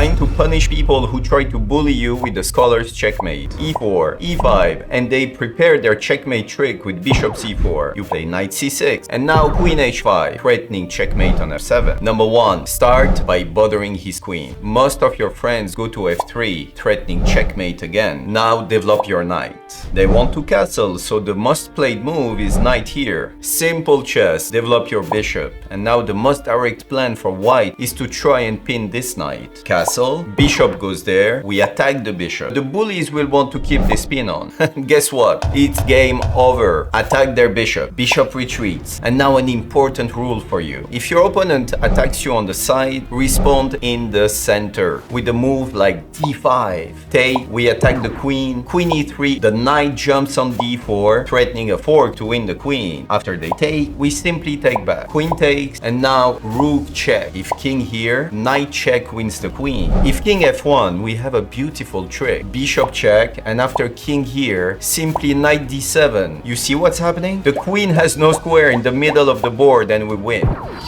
designed to punish people who try to bully you with the scholar's checkmate. e4, e5, and they prepare their checkmate trick with bishop c4. You play knight c6, and now queen h5, threatening checkmate on f7. Number 1. Start by bothering his queen. Most of your friends go to f3, threatening checkmate again. Now develop your knight. They want to castle, so the most played move is knight here. Simple chess, develop your bishop. And now the most direct plan for white is to try and pin this knight. Castle, bishop goes there, we attack the bishop. The bullies will want to keep this pin on. Guess what? It's game over. Attack their bishop. Bishop retreats. And now an important rule for you. If your opponent attacks you on the side, respond in the center with a move like d5. Take, we attack the queen. Queen e3, the knight jumps on d4, threatening a fork to win the queen. After they take, we simply take back. Queen takes, and now rook check. If king here, knight check wins the queen. If king f1, we have a beautiful trick. Bishop check, and after king here, simply knight d7. You see what's happening? The queen has no square in the middle of the board and we win.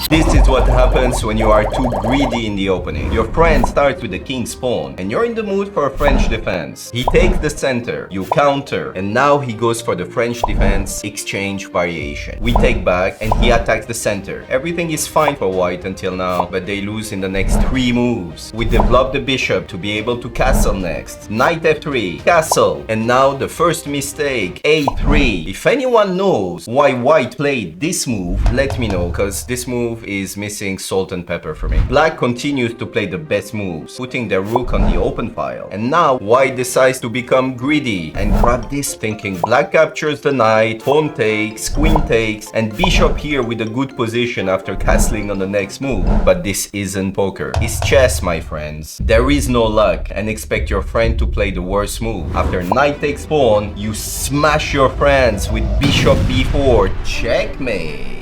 This is what happens when you are too greedy in the opening. Your friend starts with the king's pawn, and you're in the mood for a French defense. He takes the center, you counter, and now he goes for the French defense exchange variation. We take back, and he attacks the center. Everything is fine for white until now, but they lose in the next 3 moves. We develop the bishop to be able to castle next. Knight f3, castle, and now the first mistake, a3. If anyone knows why white played this move, let me know, because this move is missing salt and pepper for me. Black continues to play the best moves, putting their rook on the open file. And now white decides to become greedy and grab this, thinking black captures the knight, pawn takes, queen takes, and bishop here with a good position after castling on the next move. But this isn't poker. It's chess, my friends. There is no luck, and expect your friend to play the worst move. After knight takes pawn, you smash your friends with bishop b4. Checkmate.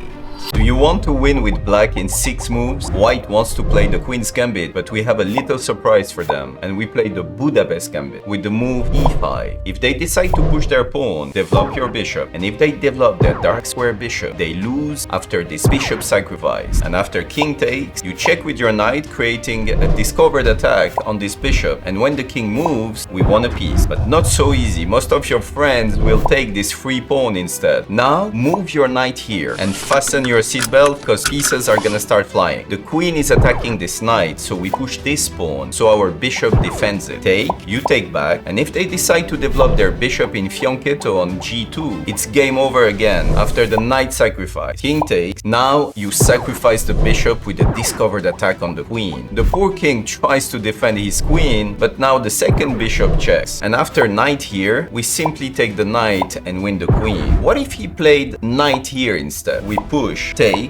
Do you want to win with black in 6 moves? White wants to play the Queen's Gambit, but we have a little surprise for them, and we play the Budapest Gambit with the move e5. If they decide to push their pawn, develop your bishop, and if they develop their dark square bishop, they lose after this bishop sacrifice. And after king takes, you check with your knight, creating a discovered attack on this bishop, and when the king moves, we won a piece. But not so easy. Most of your friends will take this free pawn instead. Now, move your knight here and fasten your seatbelt, because pieces are gonna start flying. The queen is attacking this knight, so we push this pawn, so our bishop defends it. Take, you take back, and if they decide to develop their bishop in fianchetto on g2, it's game over again after the knight sacrifice. King takes, now you sacrifice the bishop with a discovered attack on the queen. The poor king tries to defend his queen, but now the second bishop checks, and after knight here, we simply take the knight and win the queen. What if he played knight here instead? We push, take.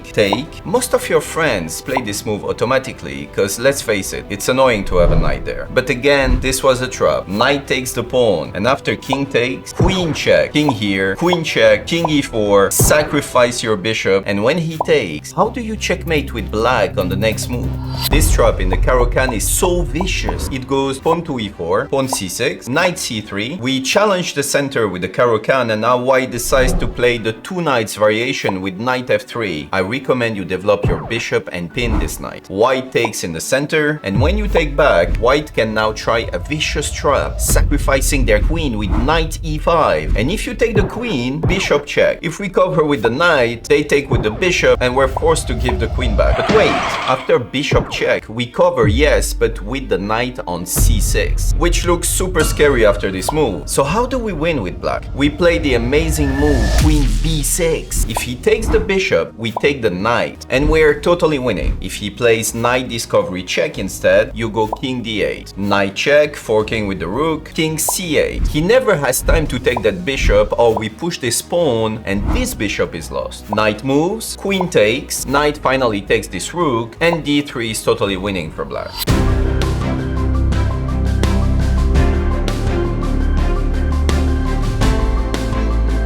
Most of your friends play this move automatically, because let's face it, it's annoying to have a knight there. But again, this was a trap. Knight takes the pawn, and after king takes, queen check, king here, queen check, king e4, sacrifice your bishop, and when he takes, how do you checkmate with black on the next move? This trap in the Caro-Kann is so vicious. It goes pawn to e4, pawn c6, knight c3. We challenge the center with the Caro-Kann, and now white decides to play the 2 knights variation with knight f3. I recommend you develop your bishop and pin this knight. White takes in the center, and when you take back, white can now try a vicious trap, sacrificing their queen with knight e5. And if you take the queen, bishop check. If we cover with the knight, they take with the bishop, and we're forced to give the queen back. But wait, after bishop check, we cover, yes, but with the knight on c6, which looks super scary after this move. So how do we win with black? We play the amazing move, queen b6. If he takes the bishop, we take the knight, and we're totally winning. If he plays knight discovery check instead, you go king d8. Knight check, forking with the rook, king c8. He never has time to take that bishop, or we push this pawn, and this bishop is lost. Knight moves, queen takes, knight finally takes this rook, and d3 is totally winning for black.